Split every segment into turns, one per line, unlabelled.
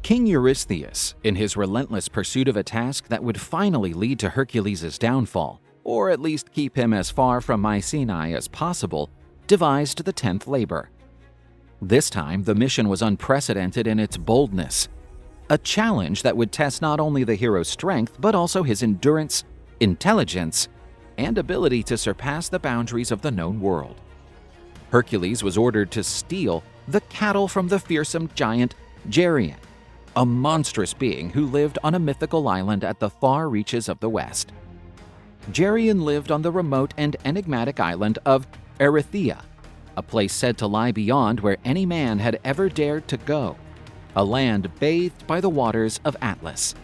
King Eurystheus, in his relentless pursuit of a task that would finally lead to Hercules' downfall, or at least keep him as far from Mycenae as possible, devised the 10th labor. This time, the mission was unprecedented in its boldness, a challenge that would test not only the hero's strength but also his endurance, intelligence, and ability to surpass the boundaries of the known world. Hercules was ordered to steal the cattle from the fearsome giant Geryon, a monstrous being who lived on a mythical island at the far reaches of the west. Geryon lived on the remote and enigmatic island of Arythea, a place said to lie beyond where any man had ever dared to go, a land bathed by the waters of Atlas.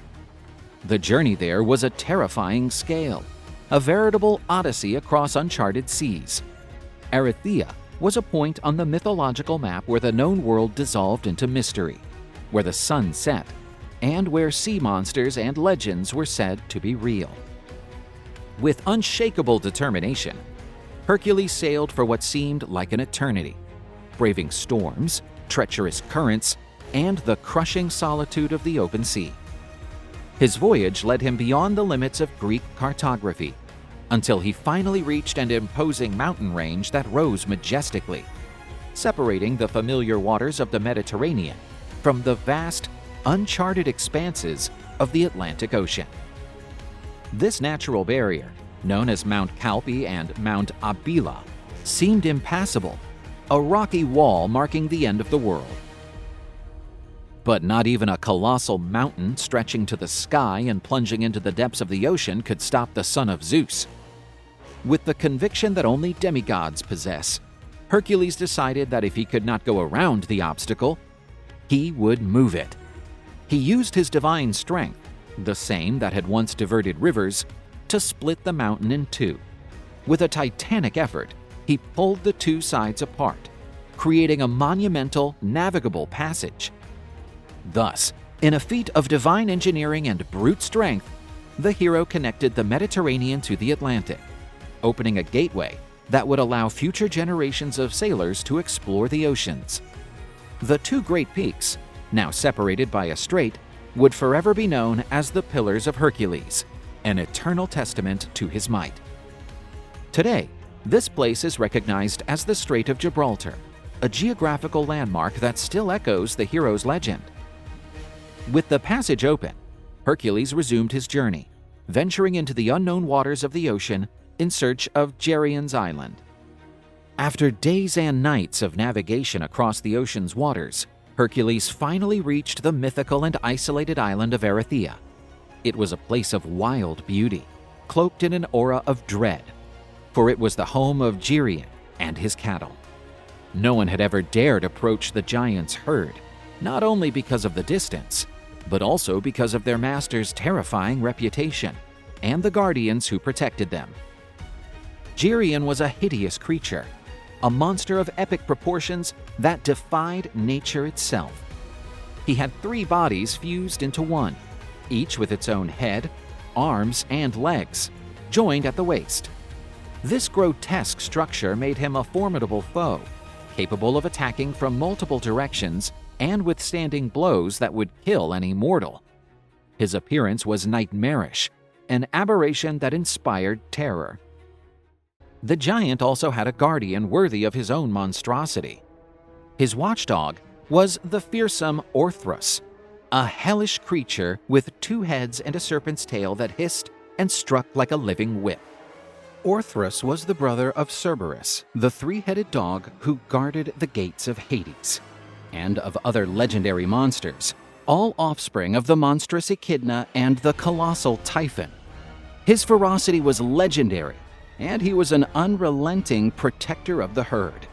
The journey there was a terrifying scale, a veritable odyssey across uncharted seas. Arythea was a point on the mythological map where the known world dissolved into mystery, where the sun set, and where sea monsters and legends were said to be real. With unshakable determination, Hercules sailed for what seemed like an eternity, braving storms, treacherous currents, and the crushing solitude of the open sea. His voyage led him beyond the limits of Greek cartography, until he finally reached an imposing mountain range that rose majestically, separating the familiar waters of the Mediterranean from the vast, uncharted expanses of the Atlantic Ocean. This natural barrier, known as Mount Calpe and Mount Abila, seemed impassable, a rocky wall marking the end of the world. But not even a colossal mountain stretching to the sky and plunging into the depths of the ocean could stop the son of Zeus. With the conviction that only demigods possess, Hercules decided that if he could not go around the obstacle, he would move it. He used his divine strength, the same that had once diverted rivers, to split the mountain in two. With a titanic effort, he pulled the two sides apart, creating a monumental, navigable passage. Thus, in a feat of divine engineering and brute strength, the hero connected the Mediterranean to the Atlantic, opening a gateway that would allow future generations of sailors to explore the oceans. The two great peaks, now separated by a strait, would forever be known as the Pillars of Hercules, an eternal testament to his might. Today, this place is recognized as the Strait of Gibraltar, a geographical landmark that still echoes the hero's legend. With the passage open, Hercules resumed his journey, venturing into the unknown waters of the ocean in search of Geryon's island. After days and nights of navigation across the ocean's waters, Hercules finally reached the mythical and isolated island of Arythea. It was a place of wild beauty, cloaked in an aura of dread, for it was the home of Geryon and his cattle. No one had ever dared approach the giant's herd, not only because of the distance, but also because of their master's terrifying reputation and the guardians who protected them. Geryon was a hideous creature, a monster of epic proportions that defied nature itself. He had 3 bodies fused into one, each with its own head, arms, and legs, joined at the waist. This grotesque structure made him a formidable foe, capable of attacking from multiple directions and withstanding blows that would kill any mortal. His appearance was nightmarish, an aberration that inspired terror. The giant also had a guardian worthy of his own monstrosity. His watchdog was the fearsome Orthrus, a hellish creature with 2 heads and a serpent's tail that hissed and struck like a living whip. Orthrus was the brother of Cerberus, the 3-headed dog who guarded the gates of Hades, and of other legendary monsters, all offspring of the monstrous Echidna and the colossal Typhon. His ferocity was legendary, and he was an unrelenting protector of the herd.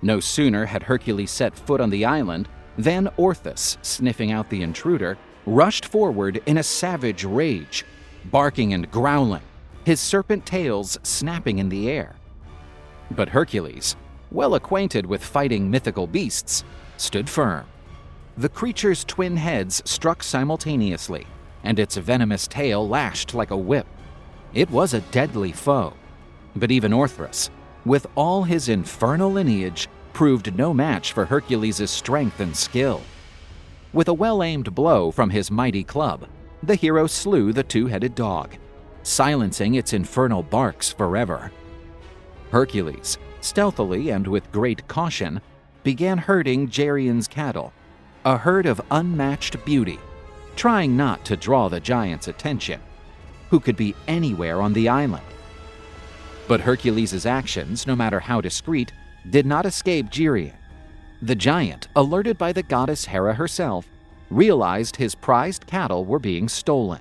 No sooner had Hercules set foot on the island than Orthrus, sniffing out the intruder, rushed forward in a savage rage, barking and growling, his serpent tails snapping in the air. But Hercules, well acquainted with fighting mythical beasts, stood firm. The creature's twin heads struck simultaneously, and its venomous tail lashed like a whip. It was a deadly foe, but even Orthrus, with all his infernal lineage, proved no match for Hercules' strength and skill. With a well-aimed blow from his mighty club, the hero slew the two-headed dog, silencing its infernal barks forever. Hercules, stealthily and with great caution, began herding Geryon's cattle, a herd of unmatched beauty, trying not to draw the giant's attention, who could be anywhere on the island. But Hercules' actions, no matter how discreet, did not escape Geryon. The giant, alerted by the goddess Hera herself, realized his prized cattle were being stolen.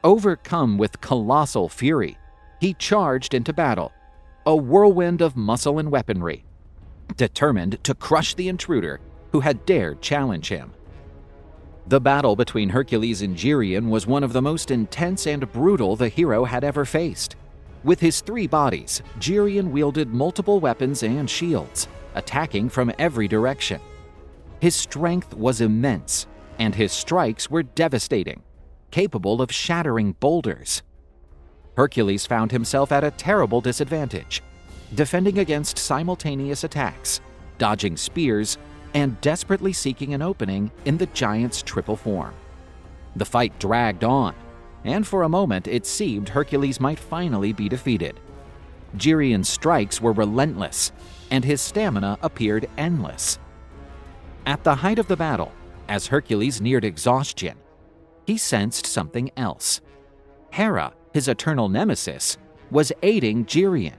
Overcome with colossal fury, he charged into battle, a whirlwind of muscle and weaponry, determined to crush the intruder who had dared challenge him. The battle between Hercules and Geryon was one of the most intense and brutal the hero had ever faced. With his three bodies, Geryon wielded multiple weapons and shields, attacking from every direction. His strength was immense, and his strikes were devastating, capable of shattering boulders. Hercules found himself at a terrible disadvantage, defending against simultaneous attacks, dodging spears, and desperately seeking an opening in the giant's triple form. The fight dragged on, and for a moment it seemed Hercules might finally be defeated. Geryon's strikes were relentless, and his stamina appeared endless. At the height of the battle, as Hercules neared exhaustion, he sensed something else. Hera, his eternal nemesis, was aiding Geryon.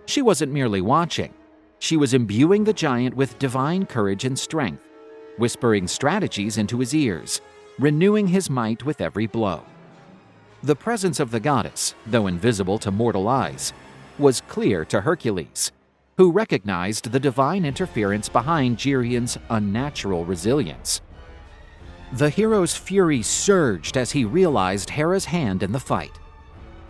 She wasn't merely watching. She was imbuing the giant with divine courage and strength, whispering strategies into his ears, renewing his might with every blow. The presence of the goddess, though invisible to mortal eyes, was clear to Hercules, who recognized the divine interference behind Geryon's unnatural resilience. The hero's fury surged as he realized Hera's hand in the fight.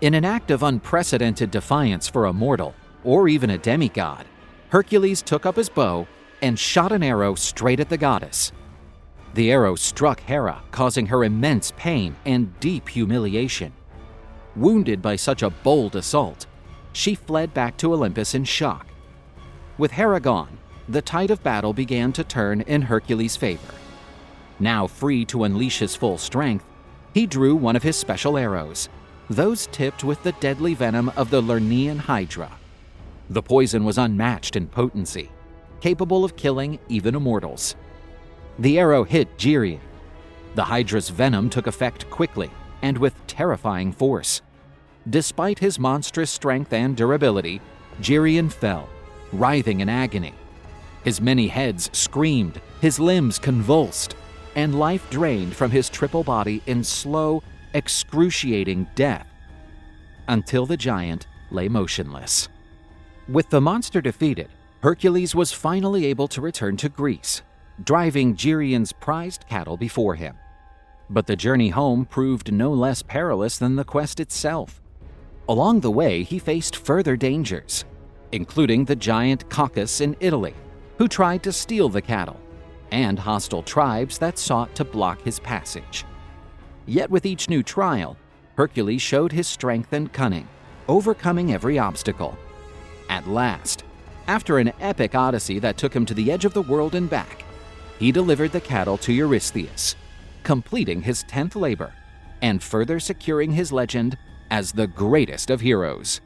In an act of unprecedented defiance for a mortal, or even a demigod, Hercules took up his bow and shot an arrow straight at the goddess. The arrow struck Hera, causing her immense pain and deep humiliation. Wounded by such a bold assault, she fled back to Olympus in shock. With Hera gone, the tide of battle began to turn in Hercules' favor. Now free to unleash his full strength, he drew one of his special arrows, those tipped with the deadly venom of the Lernaean Hydra. The poison was unmatched in potency, capable of killing even immortals. The arrow hit Geryon. The Hydra's venom took effect quickly and with terrifying force. Despite his monstrous strength and durability, Geryon fell, writhing in agony. His many heads screamed, his limbs convulsed, and life drained from his triple body in slow, excruciating death, until the giant lay motionless. With the monster defeated, Hercules was finally able to return to Greece, driving Geryon's prized cattle before him. But the journey home proved no less perilous than the quest itself. Along the way, he faced further dangers, including the giant Caucasus in Italy, who tried to steal the cattle, and hostile tribes that sought to block his passage. Yet with each new trial, Hercules showed his strength and cunning, overcoming every obstacle. At last, after an epic odyssey that took him to the edge of the world and back, he delivered the cattle to Eurystheus, completing his 10th labor and further securing his legend as the greatest of heroes.